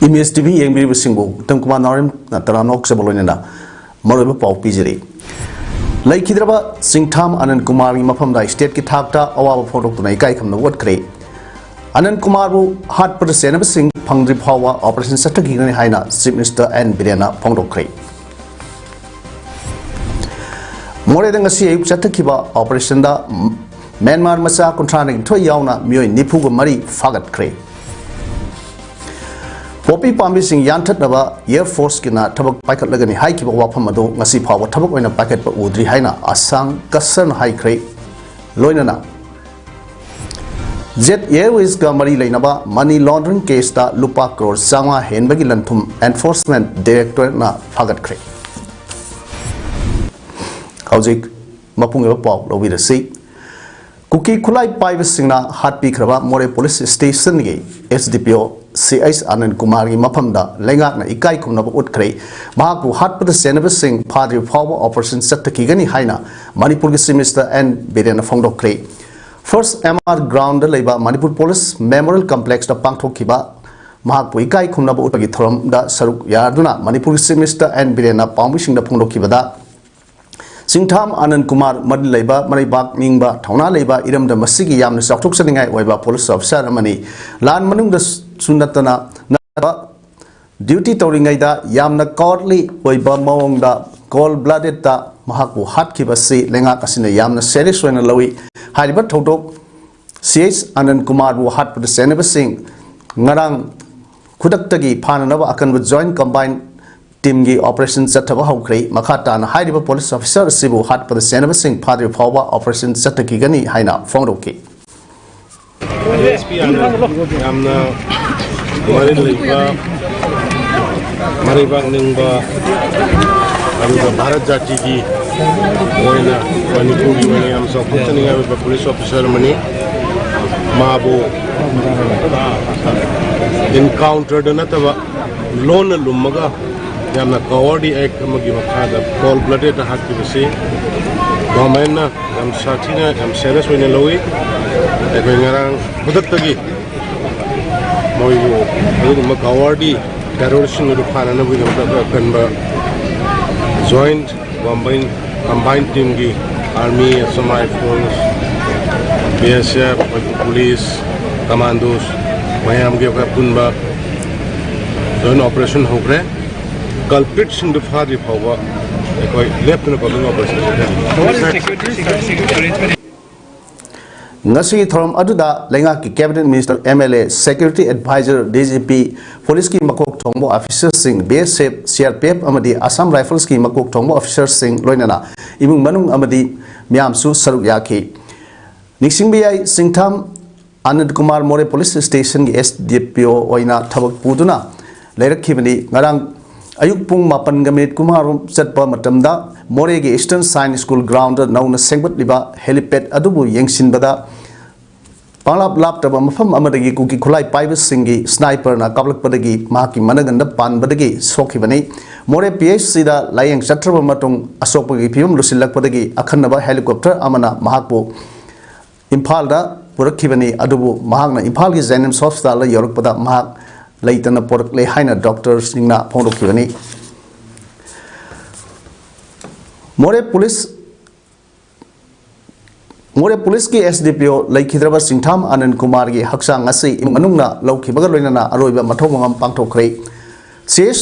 Image TV yang beri bersinggu tentang kemanaran teranok sebelumnya malu pau pijeri. Lagi kita dapat singtam Anand Kumar ni mafam dah state kita hakta awal photo tu naik kai kami nak buat kere. Anand Kumar bu hat persen bersing pangdrip hawa operation satu kini ni hai na Chief Minister and Birena photo kere. Mulai dengan si ayub satu kiba operation dah Myanmar masa kontra ni tu yau na mioi nipu ko mari fagat kere. Popi pambi sing yantat naba Air Force kina tabak paket lagani hai ki bawa pamado ngasi pawa tabak wena paket pa udri hai na asang kasan hai kre loina na Jet Airways ka mari laina ba money laundering case ta lupa crore sanga hen bagi lanthum enforcement director na fagat kre Kaujik mapung eba paw lobi da si Kuki kulai pai singna hat pi kraba more police station ge SDPO CIS Anand Kumar ki mafamda lengak na ikai kumna ba utkre mahaku hat pada senaba sing phadri phawa operation sattaki gani haina Manipur ki Minister and Birena phongdok kre first MR ground leiba Manipur Police Memorial Complex da pangthok kiba mahaku ikai kumna ba utpagi thoram da saruk yarduna Manipur ki Minister and Birena pambi sing da phongdok kiba da Singtham Anand Kumar mad leiba maribak ningba thauna leiba iram da masigi yamna sakthok saningai oiba police officer amani lan manung da sunatana na duty tawringai da yamna cowardly oiba mawong da cold blooded ta mahaku hat ki basi lenga kasina yamna serious oina lawi hariba thodok CH Anand Kumar bu hat pada senaba sing ngarang khudaktagi phananaba akan bu joint combined team gi operation sataba hawkre makhata na hariba police officer sibu hat pada senaba sing phadri phawa operation sataki gani haina phongroki yamna maribak ningba aruga Bharat Jati ki oina Manipur ki mani am so functioning aba police officer mani mabu encountered nataba lone lumaga yamna cowardy act amagi makhada cold blooded hat ki base government na am sathina am serious oina lowi ekoi ngarang budaktagi moyu aduga cowardy terrorism ru phanana bu kanba joint combined team gi army SMI force BSF police commandos mayam ge punba joint operation hokre culprit sing the phadi phawa ekoi left na calling operation Ngasi thoram aduda lenga ki cabinet minister MLA security advisor DGP police ki makok thongbo officers sing BSF CRPF amadi Assam Rifles ki makok thongbo officers sing loinana imung manung amadi myamsu saruk yakhi Nixing BI Singtham Anand Kumar More police station ki SDPO oina thabak puduna leirakkhibani ngarang ayuk pung mapan gamit kumarum satpa matamda More ki Eastern Science School ground nauna sengbat liba helipad adubu yengsin bada panglap lap taba mafam amadagi kuki khulai paiba singi sniper na kablak padagi mahaki managanda pan badagi sokhibani More PHC da layeng satraba matung asokpagi phim lusilak padagi akhanaba helicopter amana mahakpo Imphal da purakhibani adubu mahakna Imphal ki Jennings Hospital la yorak pada mahak laitana porak le haina doctors singna phondokhibani More police ki SDPO laikhidraba Singtham Anand Kumar gi haksang ngasi manungna laukibaga loinana aroiba mathomangam pangthokre CH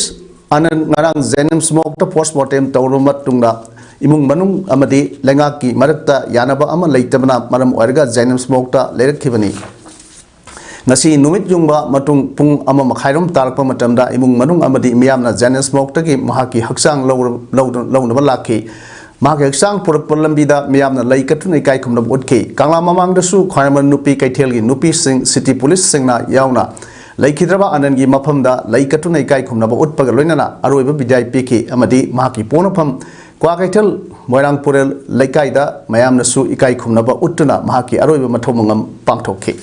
Anand ngarang Zenem smoke ta postmortem tawrumat tungda imung manung amadi lenga ki marakta yanaba ama leitabana maram oirga Zenem smoke ta leirakhibani ngasi numit jungba matung pung ama makhairum tarakpa matamda imung manung amadi miyamna Zenem smoke ta gi mahaki haksang lawnaba lakhi hekchang purak lambida miyamna lei katun ikai khumna utki kangla mamang dasu khwaman nupi kaithelgi nupi sing city police singna yauna lei khidraba anangi maphamda lei katun ikai khumna utpaga loinana aroiba bidai piki amadi mahaki ponafam kwa kaithel moirang purel leikaida mayamna su ikai khumna uttuna mahaki aroiba mathomangam pangthokki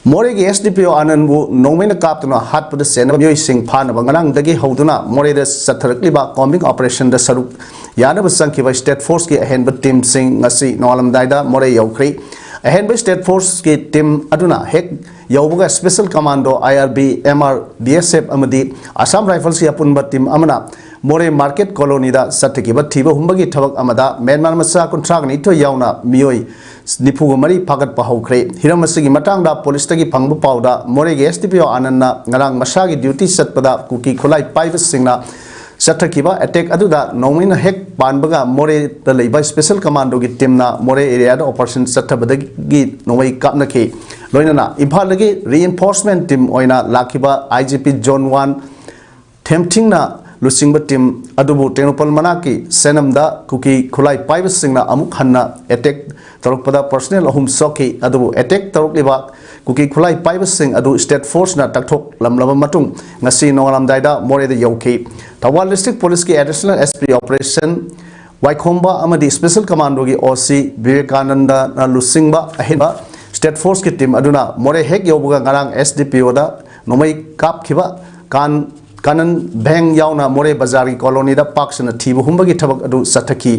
More SDPO Ananbu, Nomina Captain Hat put the Senate using Pan of Angang Dagi Hoduna, More the Satarikliba combing operation the Saru Yana was sunk by State Force a hand but Tim Sing Nasi Nolam Dida, More Yokri, a hand by State Force Tim Aduna, Heck Yoga Special Commando, IRB, MR, BSF Amadi, Assam Rifles Yapun Batim Amana, More Market Colony da Sataki, but Tiba Humbagi Tavak Amada, Menman Masa contract Nito Yauna, Mioi. Nipugu mari pagat pahokre hiramasigi matangda police tagi phangbu pauda morege SDPO ananna ngarang masagi duty satpada kuki khulai paiba singna sathakiba attack aduda nomin hek banbaga more the leiba special commando gi teamna more area da operation sathabadagi noi kapnaki loinana imphal reinforcement team oina lakiba IGP Zone 1 temptingna Lusingba team adubu tenopal manaki senamda kuki khulai paiba singna amuk hanna attack Tarukpada personnel ahum soki adu attack tarukliba kuki khulai paiba sing adu state force na takthok lamlaba matung ngasi nongalam daida more the yoki Tawal district police ki additional SP operation Waikhomba amadi special commando gi OC Vivekananda na Lusingba ahinba state force ki team aduna more hek yobuga ngarang SDPO da nomai kap khiba kanan bang yauna more bazari colony da paksana thibu humba gi thabak adu sathaki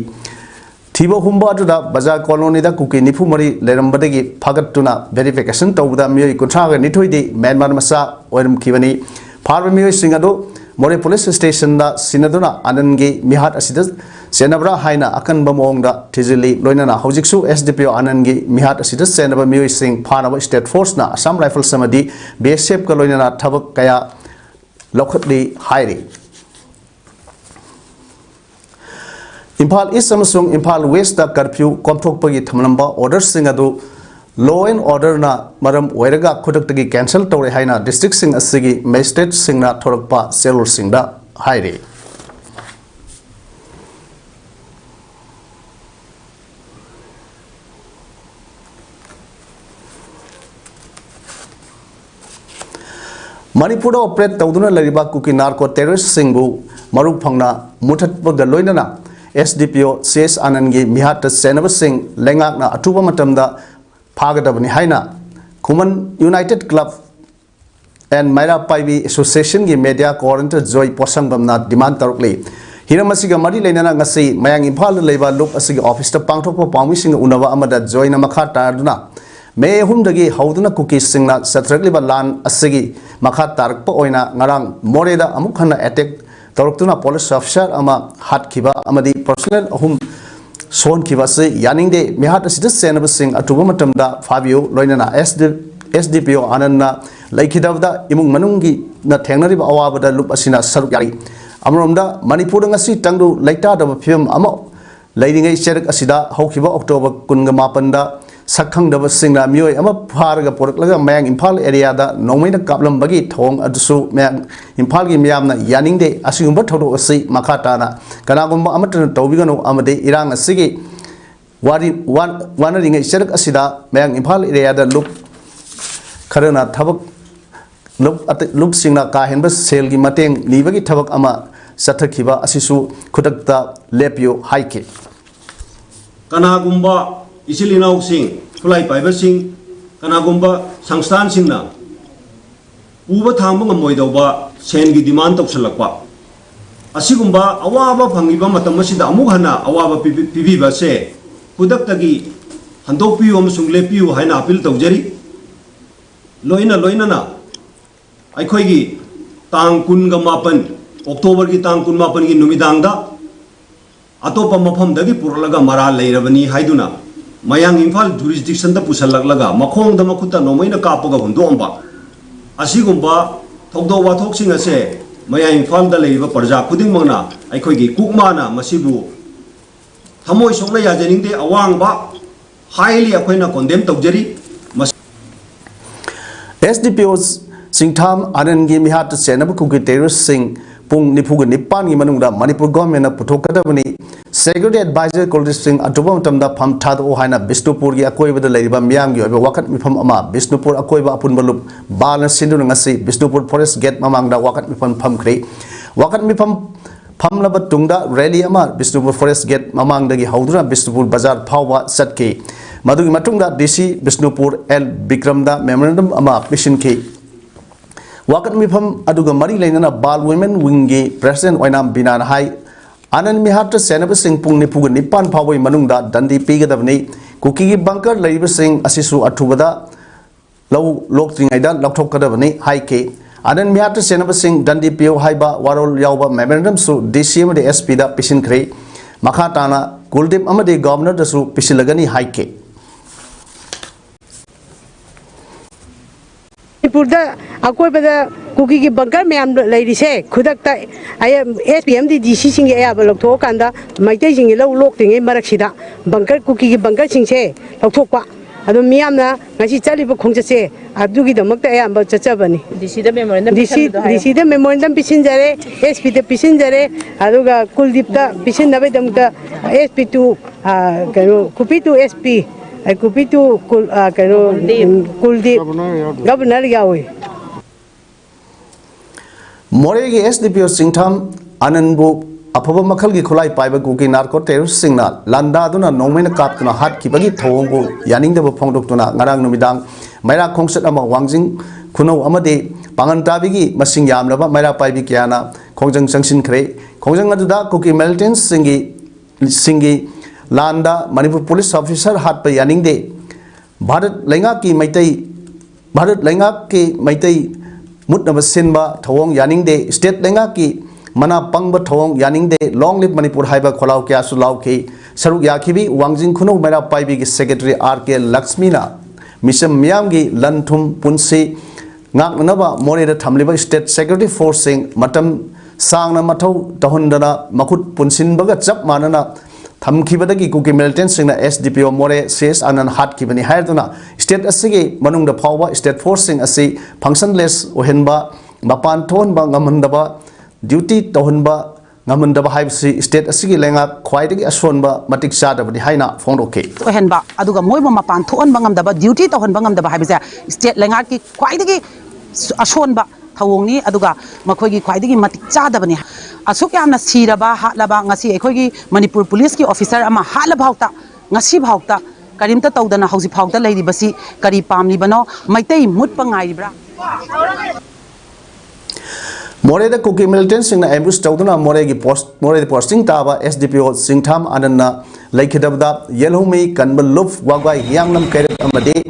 Thiba humba aduda bazar colony da kuki nifu mari lerambadagi phagatuna verification tawda mioi kunthraga nithoidi Myanmar masa oiram kibani pharba mioi singadu more police station da sinaduna anangi mihat asida senabra haina akanba mongda tizili loinana hojiksu SDPO anangi mihat asida senaba mioi sing phanaba state force na Assam Rifles samadi BSF ka loinana thabak kaya lokhatli hairi Impal East Samsung Impal West da curfew komthokpagi thamlamba orders singadu law and order na maram oiraga khudaktagi cancel tawre haina district sing asigi magistrate singna thorakpa selur singda haire Manipur operate tawduna lariba kuki narco terrorist singbu maruk phangna muthatpa galoinana SDPO CS Anangi Mihat Senaba Singh Lengak na atuba matamda Pagadabani Haina Kuman United Club and Maira Paibi Association gi media coordinator Joy Posangam na demand tarukli Hiramasiga Mari Lenana ngasi mayang Impal leba loop asigi office ta pangthokpa pawmi sing unawa amada Joy na makha tarduna me humdagi hauduna kuki singna satrakliba lan asigi makha tarakpa oina ngarang moreda amukhana attack Taruktuna police officer ama hat kiba amadi personnel ahum son kiba se yaningde mihat asida senaba sing atuba matamda Fabio loinana SDPO ananna laikidavda imung manungi na thengnariba awabada lup asina saruk yari amromda Manipur ngasi tangdu laita da film ama leiringai cherak asida haukiba October 28 da sakhang da singna mioi ama pharga poraklaga mayang Impal area da nomaina kaplam bagi thong adusu mayang Impal gi miyamna yaningde asingumba thodo asi makhata na kanagumba amatna tawbigano amade irang asigi wanaringai cherak asida mayang Impal area da lup kharana thabak lup singna ka henba sel gi mateng nibagi thabak ama sathakhiba asisu khudakta lepyo haike kanagumba Isilinaw sing kulay paiba sing kanagumba sangstan sing na uba thangba ngamoy daw ba sen gi demand tawsalakpa asigumba awaba phangiba matam asida amuk hana awaba pibiba se kudaktagi handokpiu amasung lepiu haina appeal tawjari loina na aikhoigi tang 28 October gi tang 28 gi numidangda atopa mafam dagi purlaga mara leirabani haiduna Mayang Impal jurisdiction da pusalaglaga makhong da makuta nomaina kapaga hundongba asigumba thogdo wathok sing ase maya imphal da leiba parja khuding mangna aikhoi gi kukmana masibu thamoi sokna yajaning de awang ba highly akhoina condemn tawjari SDPOs Singtham Anangi Mihat Senab Kuki Terrorist Singh Pung Nipuga Nipan Manunda Manipur government Putokadabani Security Advisor Coldest Singh Atubam Tamda Pam Tad Ohana Bisnupur Akoi with the Ladiba Miang Wakat Mipam Ama Bisnupur Akoiba Apunbalup Balan Sindu Nasi Bisnupur Forest Get Mamanga Wakat Mipam Pamkre Wakat Mipam Pamlaba Tungda Rally Ama Bisnupur Forest Get Mamangdagi Haudra Bisnupur Bazar Pawa Satke Madugi Matungda DC Bisnupur El Bikramda Memorandum Ama Mission K Wakat Mipam Aduga Mari Lana Bal Women Wingi President Oinam Binan High Anan Mihata Senaba Singh Pung Nipuga Nipan Pawa Manungda Dandi Pigadavni Kuki Bunker Labor Singh Asisu Atubada Low Lokting Aida Lokadavani High K Anan Mihata Senaba Singh Dandi Pio Haiba Warol Yauba Memorandum Su DCM de SP da Pishin Kre Makatana Kuldip Amade Governor da Su Pishilagani High K Purda akoi pada kuki ki bunker ma'am Larry से खुदक ता SPM दी DC Singh या block थो कांदा माइटे सिंह लो लोक तिंगे मरक सिदा bunker cookie की bunker Singh से लोक थो पा अदो मैम ना ngasi चली ब खोंग से अदुगी दमक ता या ब चचबनी DC दा मेमोरेंडम पिसिन जरे SP दा पिसिन जरे अदुगा कुलदीप दा पिसिन नबे दम ता SP टू करो कुपी टू SP कुपी टू करो कुलदीप गवर्नर यावे Moregi SDPO Singtham Ananbu Apaba Makalgi Kulai Piba Guki Narco Terrorist Signal Landa Duna Nomena Kaptuna Hat Kibagi Tongo Yaning the Pongdokuna Narang Numidang Mera Kongsat Ama Wangjing Kuno Amade Pangantabigi Masing Yamlava Mera Pibikiana Kongjang Sangshin Kre Kongjang Aduda Kuki Melton Singi Landa Manipur Police Officer Hat by Yaning De Bharat Lengaki Maitai Mutnaba Sinba Tawong Yaning De State Lengaki Mana Pangba Tawong Yaning De Long Live Manipur Haiba Kolau Kya Sulau Ke Saruk Yakibi Wangjing Kuno Mera Paibi Secretary RK Laxmina Misham Miamgi Lantum Punsi Ngak Naba More the Tamliba State Security Forcing Matam Sangna Matau Tahundana Makut Punsin Baga Zap Manana Tamkibadagi Kuki Milton Sing SDPO More says Anan Hat Kibani Harduna State Asigi Manung the Power State Forcing Asi Functionless Ohenba Mapan Tonba Ngamandaba Duty Tohunba Ngamandaba Hibsi State Asigi Lenga Quite Ashonba Matik Shada of the Haina Fondoke Ohenba Aduga Moiba Mapan Ton Bangamdaba Duty Tohun Bangamdaba Hibsa State Lengaki Quite Ashonba Tawongi Aduga Makogi Quite Matik Chadabani Asukana Siraba Hatlaba Ngasi Ekogi Manipur Police Officer Ama Halabauta Ngasi Bauta Karimta Todana House Pauta Lady Basi Kari Pam Libano Maitei Mutpangaibra More the Cookie Milton Sing Ambush Todana Moregi Post More the Posting Taba SDPO Singtham Anana Lake Dabda Yellow Me Kanbal Luf Wagwai Yangnam Karit Amade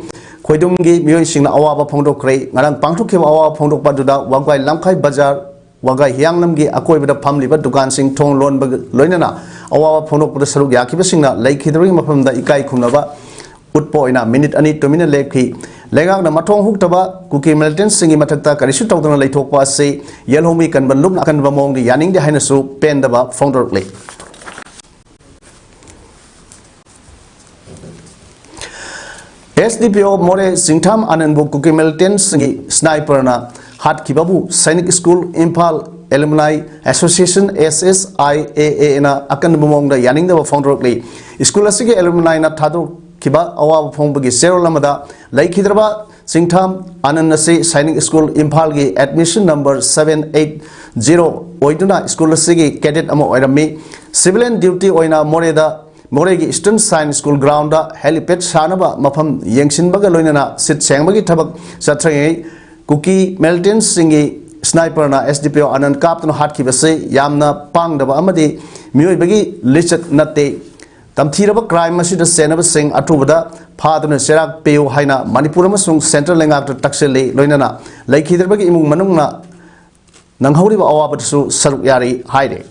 Koidungi Muising Awaba Pondo Cray Naran Pangtuki Awa Pondo Paduda Wagwai Lamkai Bajar Wagai Yangnamgi Akoi with a Pamli but Dugan Sing Tong Lon Loinana Awa Pono Put Saru Yakibasina Lake Hidring from the Ikai Kunava Utpo in a minute and 2 minute lake Legang the Matong Huktaba Kuki Melton singing Matata Karishu Tokana Latopa say Yellow Me can look and among the Yanning the Hanasu Pendaba Founder Lake SDPO More Singtham Ananbu Kuki Melton singing Sniper na Hat Kibabu Sainik School Impal Alumni Association SSIAA na akan bumong da yaning da founder lay school asige alumni na thado kiba awa phong bagi zero lamada lai khidraba Singtham Ananase Sainik School Impal gi admission number 780 oiduna school asige cadet amo oirami civilian duty oina moreda Moregi Eastern Science School ground da helipad sanaba mafam yengsin baga loinana sit sengbagi thabak satrangai Kuki Melton Singi Sniper na SDPO Anand Kapton Hat Kibase Yamna Pang Daba Amadi Mui Bagi Lichet Nate Tamtiraba crime Masi the Senaba Sing Atubada Padon Serak Peo Haina Manipuram Central Lenga to Taxele Loinana Lake Hiderbagi Imung Manungna Nanghori Awabatu Saruk Yari Haide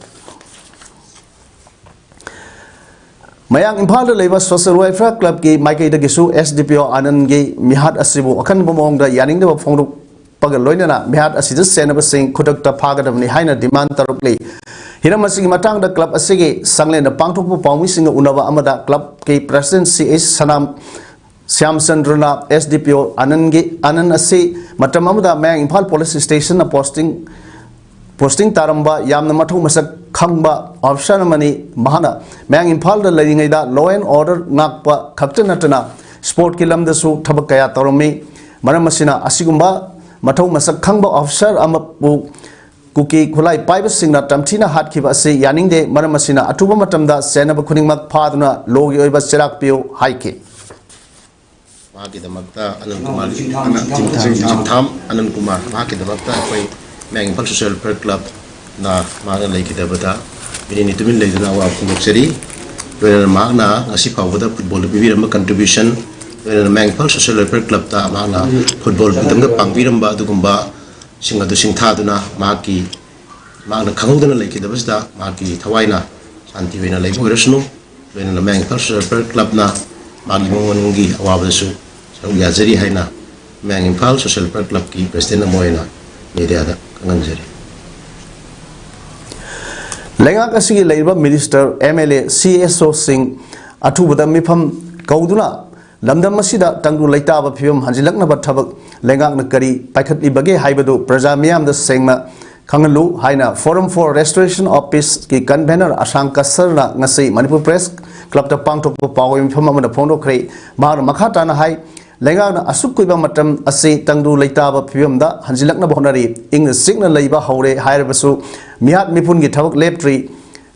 Mayang Impala Labor Social Welfare Club Ki Mike Gisu SDPO Anand Gi Mihat Asibu Akan Bomong the Yaning the Fondu pagal loinana mihat asida senaba sing khudakta phagadamni haina demand tarukli hiramasi matang da club asige sangle na pangthokpu pawmi singa unaba amada club ke president CH sanam Syamchandrana SDPO Anand ase matam amada mayang Imphal police station na posting taramba yamna mathau masak khangba officer mani mahana mayang Imphal da leiringai da law and order ngakpa khaktanatana sport ki lamda su thabak kaya tawrami maram asina asigumba mathau masak khangba officer amapu kuki khulai paiba singna tamthina hatkhiba ase yaningde maram asina atuba matamda senaba khuningmak phaduna logi oiba chirak pio haike Anand Kumar Jimtham Anand Kumar koi Mang Impal Social Welfare Club na maga lay kita bata binini tumin lay duna wa pungokseri wala magna ngasi pawda football bibiramba contribution wala Mang Impal Social Welfare Club ta magna football bitanga pangbiramba dugumba singa du singtha duna maki magna khangudana lay kita basta maki thawaina santi wena lay boirasnu wala Mang Impal Social Welfare Club na magi mongi awabasu yazari haina Mang Impal Social Welfare Club ki president moina media da kanganjari Lengak asigi leiba minister MLA CSO Singh athubada mifam kauduna lamdam masida tangdu leitaba phim hanjilakna ba thabak lengak na kari paikhatli bage haibadu praja miyam da sengna khangalu haina Forum for Restoration of Peace ki convener asang kasarna ngasi Manipur Press Club ta pangthok pawi mifam amana phongdo khrei mar makhata na hai lengak na asuk kuiba matam ase tangdu leitaba phim da hanjilakna bonari ing signa leiba haure hairabasu mihat mipun gi thabak leptri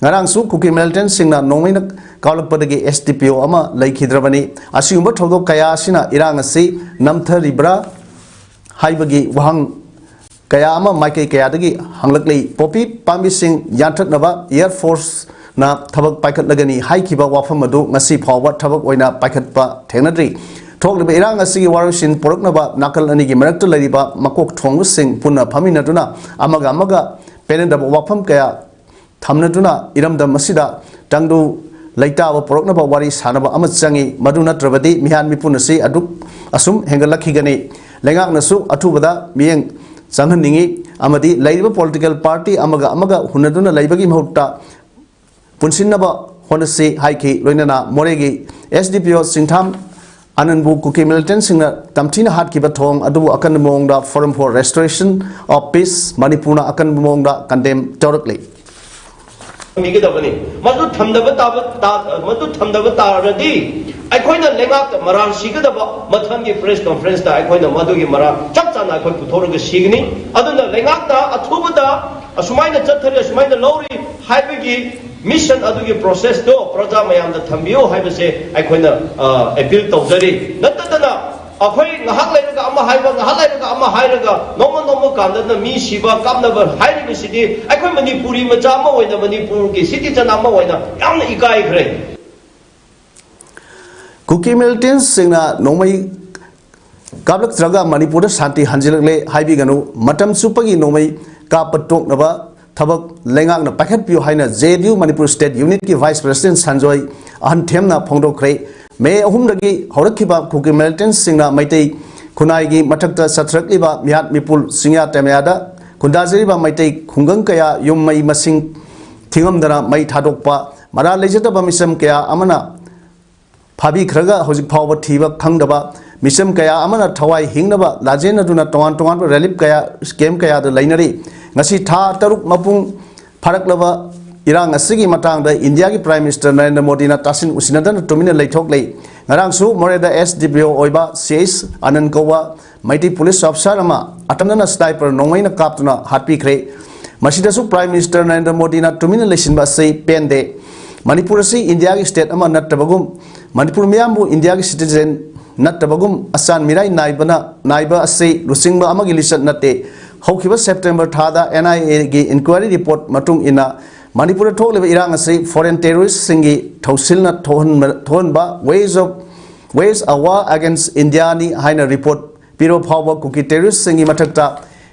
ngarang su kuki militant singna nongmaina kawlakpadagi SDPO ama laikhidrabani asiumba thodok kaya sina irang ase namtharibra haibagi wahang kaya ama maikai kaya dagi hanglakli popi pambi sing yanthaknaba Air Force na thabak paikhatlagani haikhiba wafam adu ngasi phawba thabak oina paikhatpa thengnadri thokliba irang asigi warushin poroknaba nakal anigi marakta lariba makok thongbu sing punna phaminaduna amaga penendaba wafam kaya thamnaduna iramda masida tangdu leitaba poroknaba wari sanaba ama changi maduna trabadi mihan mipunasi aduk asum hengalakhigani lengaknasu athubada miyeng changhanningi amadi laiba political party amaga hunaduna laibagi mahutta punsinnaba honasi haiki loinana moregi SDPO Singtham Anandbu kuki militant singna tamthina hatkiba thong adu akan mongda Forum for Restoration of Peace Manipurna akan mongda condemn tawrakli migidabani madu thamdaba taradi aikoina lengak marang sigadaba mathangi press conference ta aikoina madugi mara chapchana akoi puthoroga signi aduna lengak ta athubada asumaina chathari asumaina lori haibigi mission adugi process to praja mayam da thambiyo haibase aikoina appeal tawjari natadana akoi ngahak lairaga ama haiba ngahak lairaga ama hairaga nomo kandana mi siba kamnaba hairibi sidi akoi manipuri macha ma oina manipur ki citizen ama oina yamna ikai khre kuki militant singna nomai kablak traga Manipur shanti hanjilakle haibiganu matam supagi nomai kapatok naba thabak lengak na pakhat piu haina JDU Manipur State Unit ki Vice President Sanjoy anthemna phongdokhrei me ahumdagi horakhiba kuki militant singna maitei khunai gi mathakta sathrakliba mihat mipul singya temyada kundajriba maitei khungang kaya yummai masing thingamdana mai thadokpa mara lejataba misam kaya amana phabi khraga hozik phawba thiba khangdaba misam kaya amana thawai hingnaba lajena duna tongan relief kaya scam kaya da lainari ngasi tha taruk mapung pharaklaba irang asigi matang da India ki Prime Minister Narendra Modi na tasin usinadan tumina leithok lei ngarang su moreda SDPO oiba CH Anand Kowa maiti police officer ama atamna sniper nongmaina kaptuna hatpi khre masida su Prime Minister Narendra Modi na tumina lesinba sei pende Manipur si India ki state ama nattabagum Manipur miyambu India ki citizen nattabagum asan mirai naiba ase lusingba amagi lisat natte haukiba September thada NIA gi inquiry report matung ina Manipur thokliba irang ase foreign terrorists singi thausilna thonba ways a war against India ni haina report piro phawba kuki terrorists singi mathakta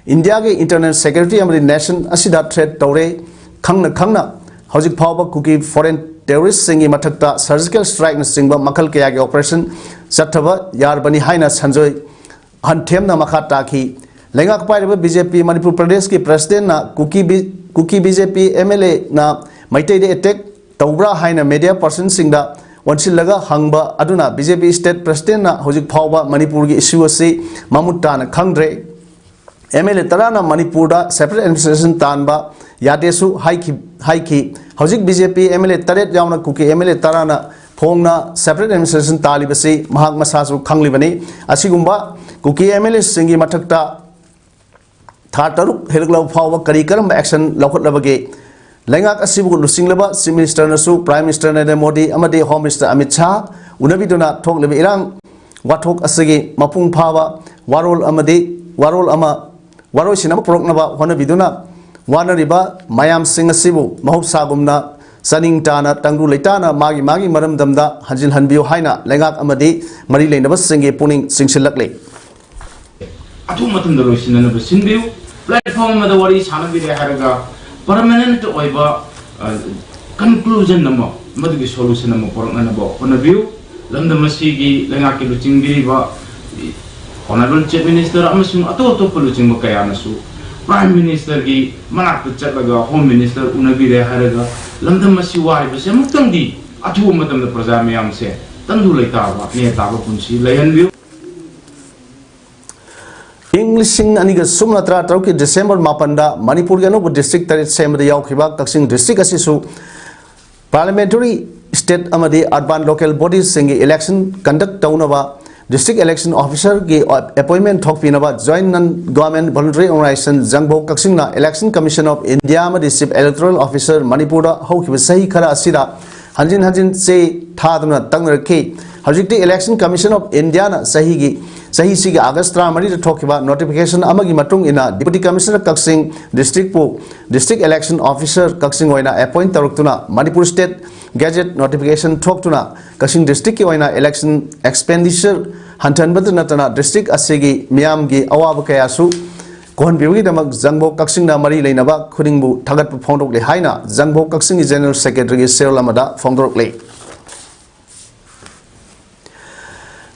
India gi internal security amri nation asida threat tawre khangna hojik phawba kuki foreign terrorists singi mathakta surgical strike na singba makhal kaya gi operation chathaba yarbani haina sanjoi hanthemna makha takhi लेंगाक पाइरब BJP Manipur प्रदेश की president ना Kuki BJP MLA ना मैतै दे attack तौब्रा हाइना media person सिंगदा वंसिलगा हंगबा अदुना बीजेपी स्टेट प्रेसिडेंट ना होजिक फावबा मणिपुर की इश्यू असि ममुट्टाना खंगद्रे एमएलए तराना मणिपुर दा सेपरेट एडमिनिस्ट्रेशन तानबा यादेसु हाइकी होजिक बीजेपी एमएलए तरेट यावना कुकी एमएलए तराना फोंगना सेपरेट एडमिनिस्ट्रेशन तालिबसी महाक मसासु खंगलिबनी असिगुंबा कुकी एमएलए सिंगी मथक्ता था तरुक हेलगलाव फाव करी करम एक्शन लौखटलबगे लेंगाक असिबु लुसिंगलबा चीफ मिनिस्टर नसु प्राइम मिनिस्टर नरेंद्र मोदी अमदे होम मिनिस्टर अमित शाह उनबिदुना थोकलेबे इरांग वाथोक असगी मपुंग फावा वारोसिना पुरकनबा होनबिदुना वानरिबा मायाम सिंह असिबु महौसागुमना सनिंग ताना तंगरु लेताना मागी मरमदमदा हंजिल हनबियो हाइना लेंगाक अमदे मरी लेनबा सिंगे पुनिंग सिंगसिलकले अथु मतंद लोइसिनना बसिनबिउ प्लेटफॉर्म मद वरी सानबिरे हारगा परमानेंट ओइबा कंक्लूजन नमो मदगी सॉल्यूशन नमो परंगना बो होनबिउ लमदमसिगी लेंगाकी लुचिंगिरिबा ऑनरेबल चीफ मिनिस्टर अमसुंग अतो पुलुचिंग कयानसु प्राइम मिनिस्टर की मनाक चलगा होम मिनिस्टर उनबिरे हारगा लमदमसि वाइबसे मुक्तंदी अथु मतंद प्रजा मयाम से तंदु लेताबा नेताबा पुंसी लेहनबिउ इंग्लिशिंग अनिग सुमना तरा तरुक डिसेंबर मापंदा मणिपुर के अनोब डिस्ट्रिक्ट तरेट सेमद यावखिबा कक्सिंग डिस्ट्रिक्ट असिसु पार्लियामेंटरी स्टेट अमदी अर्बन लोकल बॉडीज सिंग इलेक्शन कंडक्ट तौनबा डिस्ट्रिक्ट इलेक्शन ऑफिसर की अपॉइंटमेंट थोकपिनबा joint non government voluntary organisation जंगबो कक्सिंगना इलेक्शन कमीशन ऑफ इंडिया अमदी चीफ इलेक्टोरल ऑफिसर मणिपुर हौखिबा सही खरा असिदा हंजिन से थादना तंगरखि हजिक्ति इलेक्शन कमीशन ऑफ इंडिया ना सही सिगी अगस्त 3 थोकिबा नोटिफिकेशन अमगी मतुंग इना deputy commissioner Kakching district election officer Kakching ओइना अपॉइंट तरुक्तुना मणिपुर स्टेट गैजेट नोटिफिकेशन थोक्तुना कक्सिंग डिस्ट्रिक्ट की ओइना इलेक्शन एक्सपेंडिचर हंथनबद नतना डिस्ट्रिक्ट असिगी मियामगी अवाब कयासु कोहनबिउगी दमक जंगबो कक्सिंगना मरी लेनबा खुदिंगबु थागत फोंदोकले हाइना जंगबो कक्सिंग जनरल सेक्रेटरी की सेरल अमदा फोंदोकले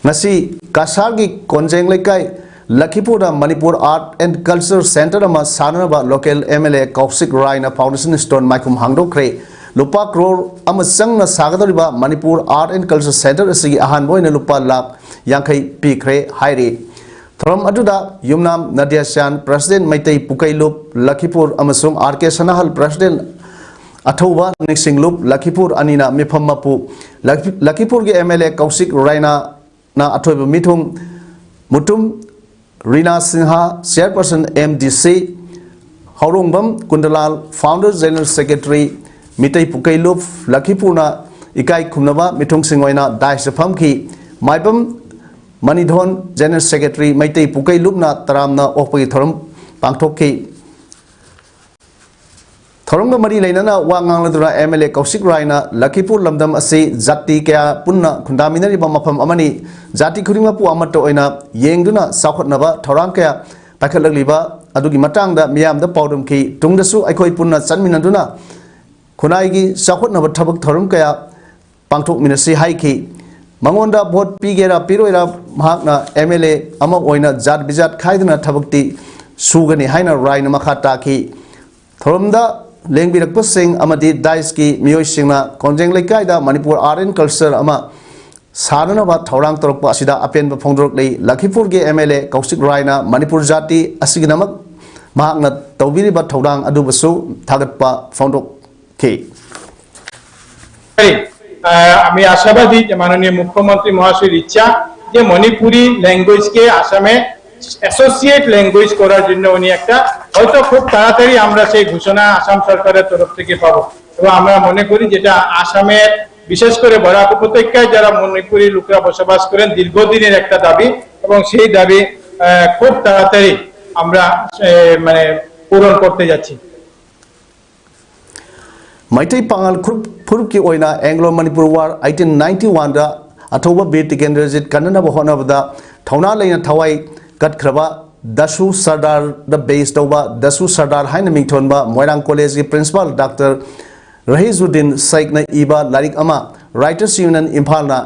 नसी कासार की Konjeng Leikai Lakhipur Manipur art and culture centre में सानबा local MLA Kaushik Raina foundation stone माइकुम हांगदोखरे लुपा करोड़ चंगना सागदरिबा Manipur art and culture centre असगी अहानबोइना लुपा लाख यांखै पीखरे हाइरे थरम अदुदा युमनाम नदियाशान प्रेसिडेंट मैतै पुकैलुप लखीपुर अमसुंग आरके सनाहल प्रेसिडेंट अथौबा निसिंगलुप लखीपुर अनिना मिफम मपु लखीपुर के एमएलए कौशिक रायना ना अथोब मिथुंग Mutum Reena Sinha chairperson MDC Haorongbam Kundalal founder general secretary Meitei Pukeilup लखीपुरना इकाई खुमनबा मिथुंग सिंगोइना दाइसफम की माइबम मनीधोन जनरल सेक्रेटरी मैतै पुकैलुपना तरामना ओपगी थरम पांगथोकि थोरंग मरी लेना वांगांगलदुना एमएलए कौशिक रायना लखीपुर लमदम असी जाति क्या पुन्ना खुंदामिनरिबा मफम अमनी जाति खुदिंगपु अमत ओइना येंगदुना साखोटनबा थौरांग क्या पाखलगलिबा अदुगी मतांगदा मियामदा पाउदम की तुंगदसु अखोय पुन्ना चनमिनदुना खुनाइगी साखोटनबा थबक थौरंग क्या पांगथोक मिनसी हाइकी मंगोंदा भोट पीगेरा पिरोइरा महाकना एमएलए अमा ओइना जात बिजात खाइदना थबकती सुगनी हाइना रायना मखा ताकी थौरमदा लेंबिरक्पसिंग अमदी दाइस की मियोइसिंगना कोंजेंग लेकाइदा मणिपुर आर्ट एंड कल्चर अमा साननबा थौरांग तोरकपा असिदा अपेनबा फोंदोरकले लखीपुर के एमएलए कौशिक रायना मणिपुर जाति असिगनमक महाकना तौबिरिबा थौरांग अदुबसु थागतपा फोंदोकखे আমি আশাবাদী যে মাননীয় মুখ্যমন্ত্রী মহাশয়ের ইচ্ছা যে মণিপুরি ল্যাঙ্গুয়েজকে আসামে অ্যাসোসিয়েট ল্যাঙ্গুয়েজ করার জন্য উনি একটা হয়তো খুব তাড়াতাড়ি আমরা সেই ঘোষণা আসাম সরকারের তরফ থেকে পাবো এবং আমরা মনে করি যেটা আসামের বিশেষ করে বরাক উপত্যকায় যারা মণিপুরি লোকরা বসবাস করেন দীর্ঘদিনের একটা দাবি এবং সেই দাবি খুব তাড়াতাড়ি আমরা মানে পূরণ করতে যাচ্ছি मैतै पांगल फुरुप की ओइना एंग्लो मणिपुर वार 1891 दा अथौबा बीर टिकेंद्रजित कन्ननबा होनबदा थौना लेना थवाई कटख्रबा दसु सरदार द बेस तौबा दसु सरदार हाइन मिंगथोनबा मोइरांग कॉलेज की प्रिंसिपल डॉक्टर रहीजुद्दीन सैकना इबा लारिक अमा राइटर्स यूनियन इम्फालना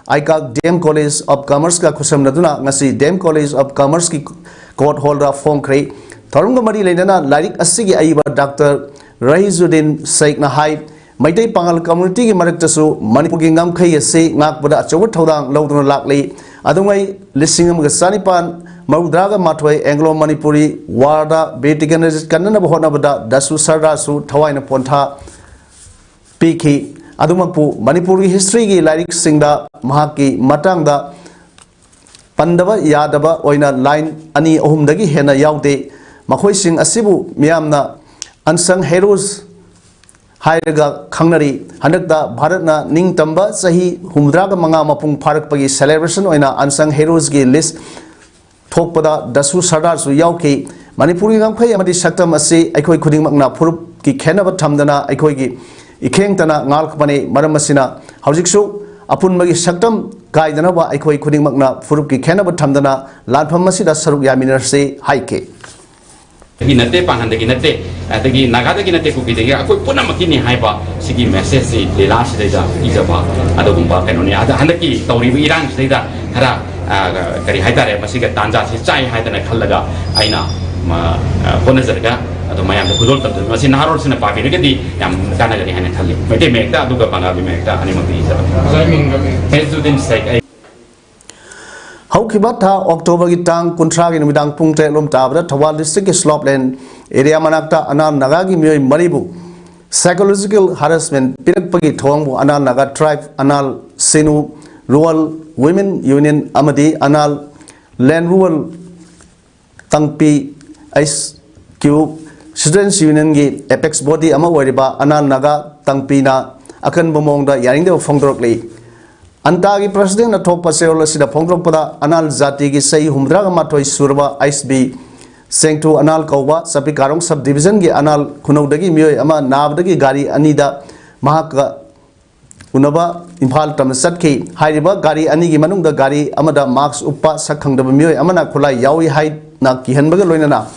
आइका डीएम कॉलेज ऑफ कॉमर्स का खुसमनदुना ngasi DM college of commerce की court holder Fongkri Thorunga Mari Lenana Larik Asigi Aiba Dr. Rahizuddin Sheikh Nahai Maitei Pangal community ki maraktasu Manipur ki ngam khai ase ngak pada achawat thodang lawduna lakli adungai lisingam ga sanipan Maudraga Matway Anglo Manipuri Warda Betigan Kanana Honabada Dasu Sarda Su Tawaina Ponta Piki Adumapu Manipuri history gi Larik Singda Mahaki Matangda Pandava Yadaba Oina line Ani Ohumdagi Hena Yaude Makhoi Sing Asibu Miamna Unsung Heroes Hairaga Kangnari Hanakda Bharatna Ning Tamba Sahi Humdraga Manga Mapung Parak Pagi celebration Oina Unsung Heroes gi list Thokpada Dasu Sardar Su Yauki Manipuri Gamkai Amadi Saktam Asi Aikoi Kuding Magna Purup ki Kenaba Tamdana Aikoi gi Ikeng Tana Ngalkpane Maramasina Haujiksu Apun Magi Saktam Gaidanaba Aikoi Kuding Magna Purup ki Kenaba Tamdana Lanpamasida Saruk Yaminar Se Haike Nate Panhandaki Nate, at the Nagadaki Nate Kuki, I could put a Makini Hyper, Siki Messesi, the last data, Isaba, Adabumba, Canonia, the Handaki, Tori Iran, Data, Hara, Kari Haitare, Masika Tanza, Chai Haitana Kalaga, Aina, Ponazarga, Adomaya, the Kudol, the Masinaros in a party, Yam Kanagari and Kali. But they make that Duka Panabi make that animal. Haukibata October Gitang Kuntragi Midang Pungte Lum Tabra Tawal District Slopland area Manakta Anan Nagagi Mui Maribu psychological harassment Pirakpagi Tongu Anal Naga tribe Anal Sinu Rural Women Union Amadi Anal Land Rural Tangpi Ice Cube Students Union Gi Apex Body Ama Wariba Anal Naga Tangpi na Akan Bomongda Yaring de Fongdrokli Antagi President Atok Paseo Sida Pongropada Anal Zati gi Sei Humdraga Matoi Surba ISB Sengtu Anal Kauba Sapikarong Subdivision gi Anal Kunodagi Mio Ama Nabdagi Gari Anida Mahaka Unaba Impal Tam Satki Hariba Gari Anigi Manungda Gari Amada Marks Upa Sakang the Mio Amana Kula Yawi Hai Na Kihanbaga Loinana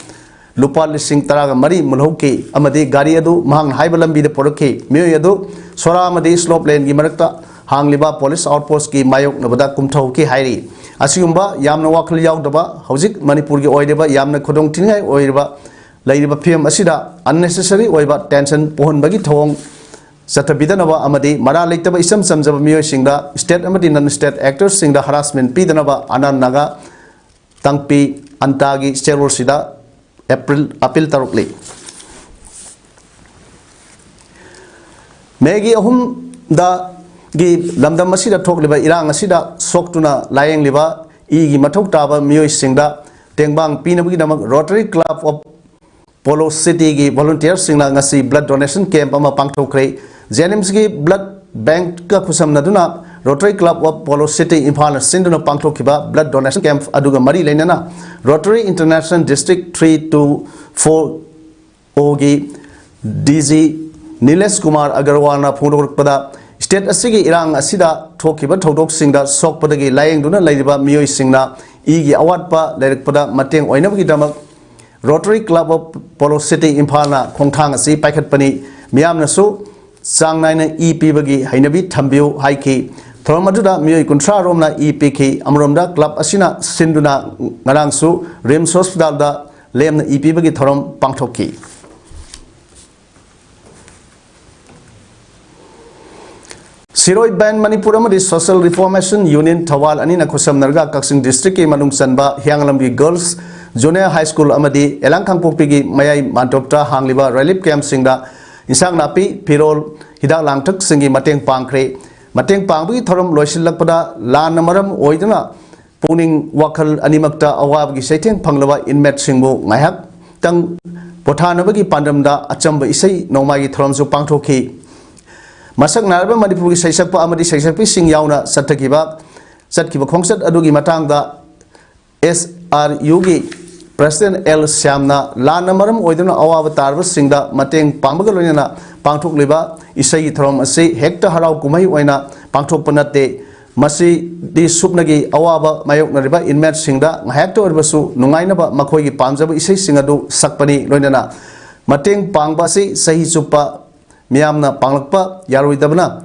Lupa Lising Taraga Mari Mulhoki Amadi Gari Adu Mahang Haibalambi the Poroki Mio Yadu Sora Amadi Slope Lane Gimarata Hangliba police outpost ki mayok nabada kumthau ki hairi asigumba yamna wakhal yaudaba hojik manipur gi oideba yamna khodong tingai oiba leiba pm asida unnecessary oiba tension pohon bagi thong sathabidanaba amadi mara leitaba isam samjaba miyo singda state amadi non state actors singda harassment pidanaba anan naga tangpi antagi sterol sida april appeal tarukli megi ahum da gi lamdam masida thokliba irang asida soktuna layeng liba igi mathok taba miyoi singda tengbang pinabugi namak Rotary Club of Polo City gi volunteer singla ngasi blood donation camp ama pangthokre Jenims gi blood bank ka khusam naduna Rotary Club of Polo City Imphal sinduna pangthokhiba blood donation camp aduga mari leinana Rotary International District 324 ogi DG Nilesh Kumar Agarwal na phungdokpada State Asigi Irang Asida Tokiba Todok Singda Sokpadagi Laying Duna Ladiba Mio Singna Igi Awatpa Lerikpada Mateng Oinabagi Damak Rotary Club of Polo City Impala Kongtang Asi Paikat Pani Miam Nasu Sang Nine EP Bagi Hainabi Tambiu Haiki Thormaduda Mio Kuntra Romna EPK Amromda Club Asina Sinduna Narangsu Rims Hospital da Lem EP Bagi Thorom Pangtoki Siroi Band Manipur Amadi Social Reformation Union Thawal Anina Khosam Narga Kaksing District ki Manung Sanba Hianglamgi Girls Junior High School Amadi Elangkang Pokpigi Mayai Mantopta Hangliba Relief Camp Singda Insang Napi Pirol Hidak Langtak Singi Mateng Pangkre Mateng Pangbi Thorom Loisilakpada Lan Namaram Oidana Puning Wakal Animakta Awabgi Seteng Panglava Inmet Singbo Ngahak Tang Pothanabagi Pandamda Achamba Isai Nomagi Thoromsu Pangtoki Masak Narba Manipuri Saisakpa Amadi Saisakpi Sing Yauna Satakiba Satkiba Kongsat Adugi Matangda SRU gi President L Syamna Lana Maram Oidana Awavatar Singda Mateng Pambagalona Pangtok Liba Isai Throm Asi Hector Harau Kumai Oina Pangtok Panate Masi di Supnagi Awaba Mayok Nariba Inmet Singda Hector Basu Nungainaba Makogi Panjaba Isai Singadu Sakpani Loinana Mateng Pangbasi Sahi Supa Miamna Panglakpa Yaruidabana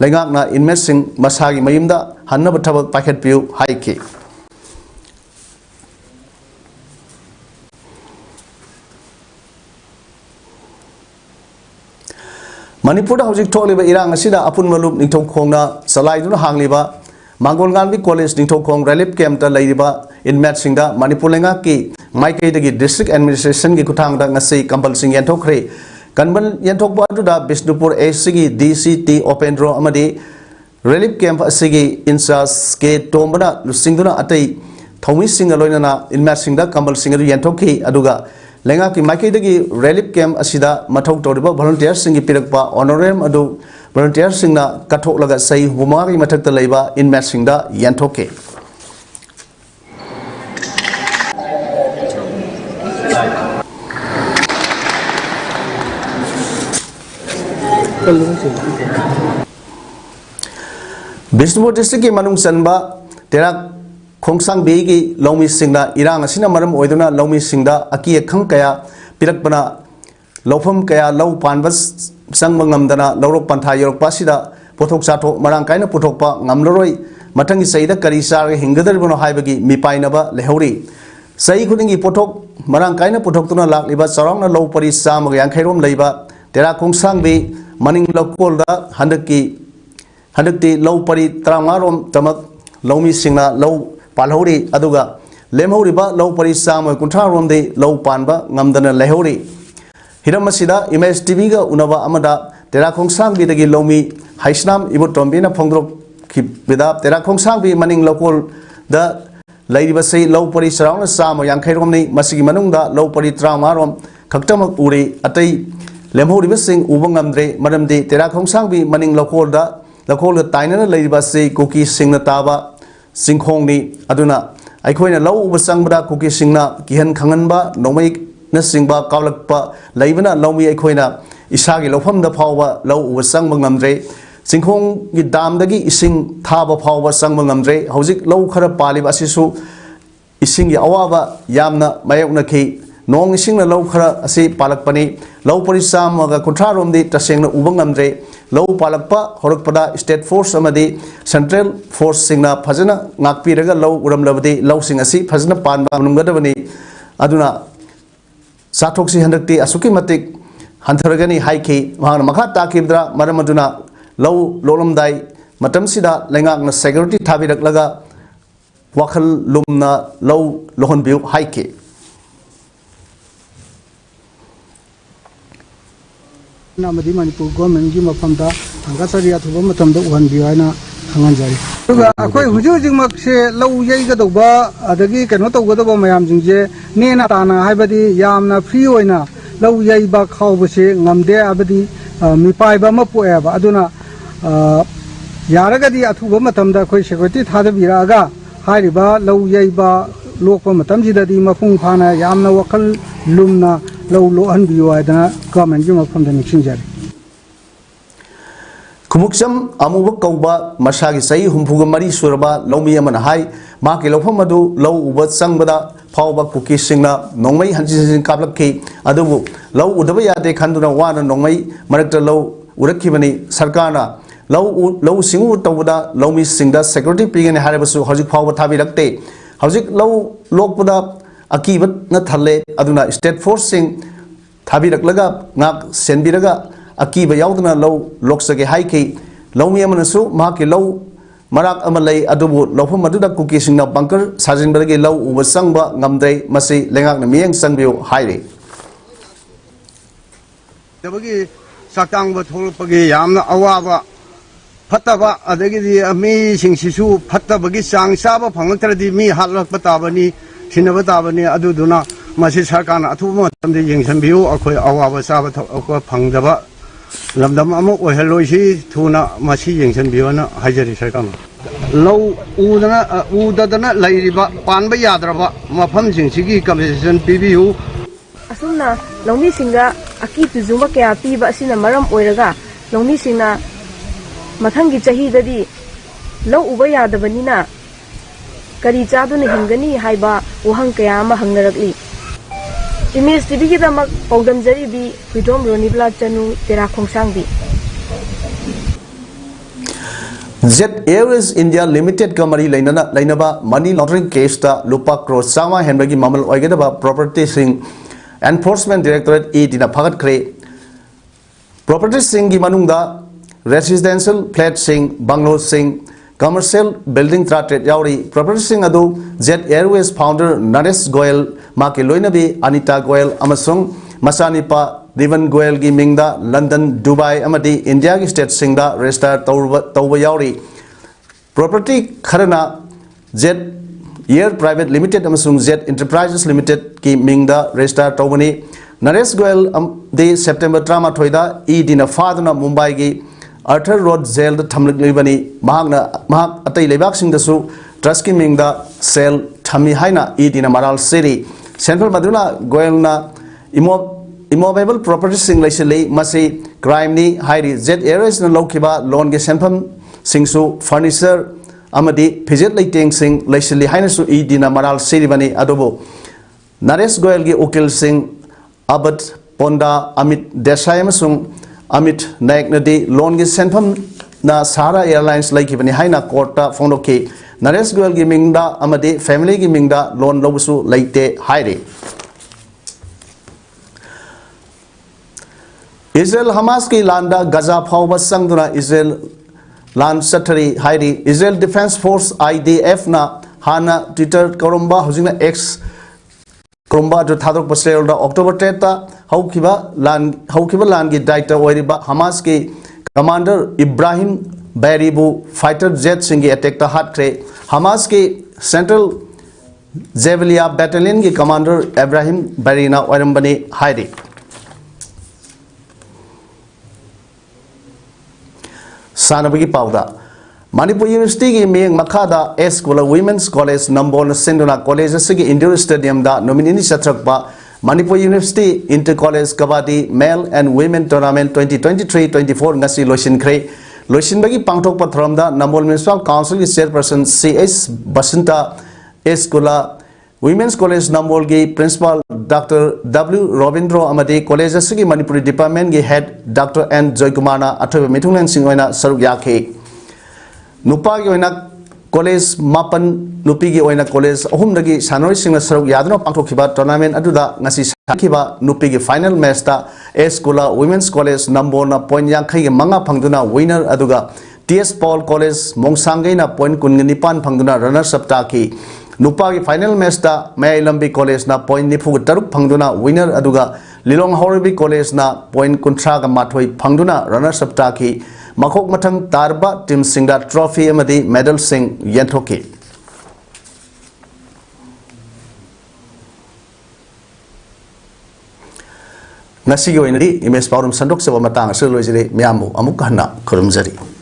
Lengakna Inmet Sing Masagi Mayimda Hanaba Tabak Paket Piu Haiki Manipur da hojik thokliba irang asida apun malup ningthok khongna salaiduna hangliba Mangolnganbi College ningthok khong relief camp ta leiriba inmate singda Manipur lenga ki maikai dagi district administration gi kuthang da ngasei kambal sing yanthokre kanbal yanthokba da Bishnupur SC DCT open draw amadi relief camp asigi incharge ke tombana lusingduna atai thomi singa loinana inmate singda kambal singa yanthokki aduga lenga ki maikai dagi relief camp asida mathok toriba volunteer singi pirakpa honorarium adu volunteer singna kathok laga sei humari mathakta leiba inmate singda yanthokki Bishnupur district ki manung sanba terak khongsang begi longmi singna irang asina maram oiduna longmi singda aki khang kaya pirakpana lofam kaya law panbas sangmangamdana lawrok pantha yorok pasida pothok sathok marang kaina puthokpa ngamloroi mathangi saida kari sar hingadarbono haibagi mipainaba lehori sai khudingi pothok marang kaina puthokuna lakliba sarangna law pari sam yang khairom leiba tera khongsang be maning lokolda handakti law pari trangarom tamak lawmi singna law palhori aduga lemhoriba law pari sam kunthra romde law panba ngamdana lehori hiram asida image tv ga unaba amada tera khongsang bi dagi lawmi haisnam ibutombina phongdrok khibida tera khongsang bi maning lokol da lairiba sei law pari sarangna sam yang khairomni masigi manungda law pari trangarom khaktamak uri atai lemhoriba sing ubangamdre maramdi tera khongsang bi maning lokol da tainana lairiba sei koki singna taba singkhongni aduna aikhoina law uba sangbada koki singna kihan khanganba nomai na singba kawlakpa laibana lawmi aikhoina isagi lofamda phawba law uba sangba ngamdre singkhong gi damdagi ising thaba phawba sangba ngamdre hojik law khara paliba asisu ising gi awaba yamna mayokna khi nong isingna law khara asi palakpani law parisamaga kuntharomdi tasengna uba ngamdre law palakpa horakpada state force amadi central force singna phajana ngakpiraga law uramlabadi law sing asi phajana panba nunggadabani aduna sathoksi handakti asuki matik hantaragani haiki mahana makha takibdra maramaduna law lolomdai matamsida lengakna security thabiraklaga wakhal lumna law lohonbiu haiki namadi Manipur government gi mafamda angasari athuba matamda uhanbiu haina hanganjari aduga akoi hujujingmak se law yeiga doba adagi keno tawgadaba mayam jingje nena tana haibadi yamna free oina law yeiba khawbase ngamde abadi mipaiba mapoeba aduna yaragadi athuba matamda akoi security thadabiraga hairiba law yeiba lokpa matamjidadi mapung phana yamna wakal lumna law lohanbiu haidana government gi mafamda niksinjari Kumuksham amuba kauba masagi sai humpuga mari suraba lawmi amana hai ma ke lawfam adu law uba sangbada phawba kuki singna nongmai hanjin kaplakki adubu law udaba yade khanduna wana nongmai marakta law urakkibani sarkarna law singu tawda lawmi singda security pigani harabasu hojik phawba thabirakte hojik law lokpada akiba na thalle aduna state force sing thabiraklaga ngak senbiraga akiba yaudna law loksage haiki lawmi amanasu mahaki law marak amalai adubu lawfam aduda kuki singna bunker sajinbagi law uba sangba ngamdai masi lengakna miyang sangbiu hairi dabagi sakangba tholpagi yamna awaba fataba adagi ami singsisu fatabagi sang saba phanglatradi mi halakpa tabani sinaba tabani aduduna masi sarkana athuba matamde yengsanbiu akhoi awaba saba thokpa phangdaba lamdam amuk oheloisi thuna masi yengsanbiuna hajari sarkama law udadana lairiba panba yadraba mafam singsigi compensation pibiu asumna longmi singa aki tujuma kya piba asina maram oiraga longmi singna mathangi chahi dadi law uba yadabanina kari chaduna hingani haiba uhang kaya ma hangnarakli image tv ki damak PAODAM jaribi huidom ronibla chanu tera khongsangbi Jet Airways India Limited Kamari Lainaba money laundering case ta lupa crore sama henbagi mamal oigadaba property sing enforcement directorate e dina phagat kre property singi manungda residential flat sing bungalow sing commercial building tratet yauri property sing adu Jet Airways founder Naresh Goyal maki loinabi Anita Goyal amasung masanipa Divan Goyal gi mingda London Dubai amadi India gi state singda register tawba yauri property kharana Jet Air Private Limited amasung Jet Enterprises Limited ki mingda register tawbani Naresh Goyal de September 30 da dina faduna Mumbai gi Arthur Road Jail the Tamlik Libani Mahagna Mahak Atai Lebak Sing the Su Trusky Ming the Cell Tami Haina Edina Maral City Central Maduna Goelna Immobile Property Sing Lashili Masi Crime Ni Hairi Jet Areas na Lokiba Loan Ge Senpam Sing Su Furniture Amadi Pijet Lighting Sing Lashili Haina Su Edina Maral City Bani Adobo Naresh Goel Ge Ukil Sing Abad Ponda Amit Desai Masung Amit Naik Nadi Loan Gi Senpam na Sahara Airlines like Bani Haina Korta Fondoke Naresh Goel Gi Mingda Amadi Family Gi Mingda Loan Lobusu Laite Hairi Israel Hamas ki landa Gaza Phawba Sangduna Israel Land Satari Hairi Israel Defense Force IDF na Hana Twitter Korumba Hujina X Korumba to Thadok Pasel October 10 Haukiba Land ki Director Oiriba Hamas ki Commander Ibrahim Baribu fighter jet singi attack ta hat kre Hamas ki Central Javelia Battalion ki Commander Ibrahim Barina Oirambani Hairi Sanabagi Pauda Manipur University ki Ming Makada S School Women's College Nambol Sinduna College Sigi Indoor Stadium da nominee Satrakba Manipur University Inter-College Kabaddi Male and Women Tournament 2023-24 ngasi loishin kre loishin bagi pangtok patram da Nambol Municipal Council ki Chairperson CS Basinta S School Women's College Nambol ki Principal Dr. W. Robindro Amadi College Sigi Manipuri Department ki Head Dr. N. Joykumana Athoba Mithunglen Singhoina saruk yakhe Nupa ki oina college Mapan Nupi ki oina college ahum dagi sanori singna saruk yadna pangthokiba tournament aduda ngasi sakhiba Nupi ki final match ta S School Women's College Nambona point yankhai ki manga phangduna winner aduga TS Paul College Mongsangai na point kungnipan phangduna runners up ta ki Nupa ki final match ta May Lambi College na point nifu taruk phangduna winner aduga Lilong Horibi College na point kuntra ga mathoi phangduna runners up ta ki Makok Matang Tarba Team Singda Trophy Amadi Medal Sing Yentoki Nasi yo inadi image paurum sandok sewa matang asil loisiri miamu amuk kahna kurumzari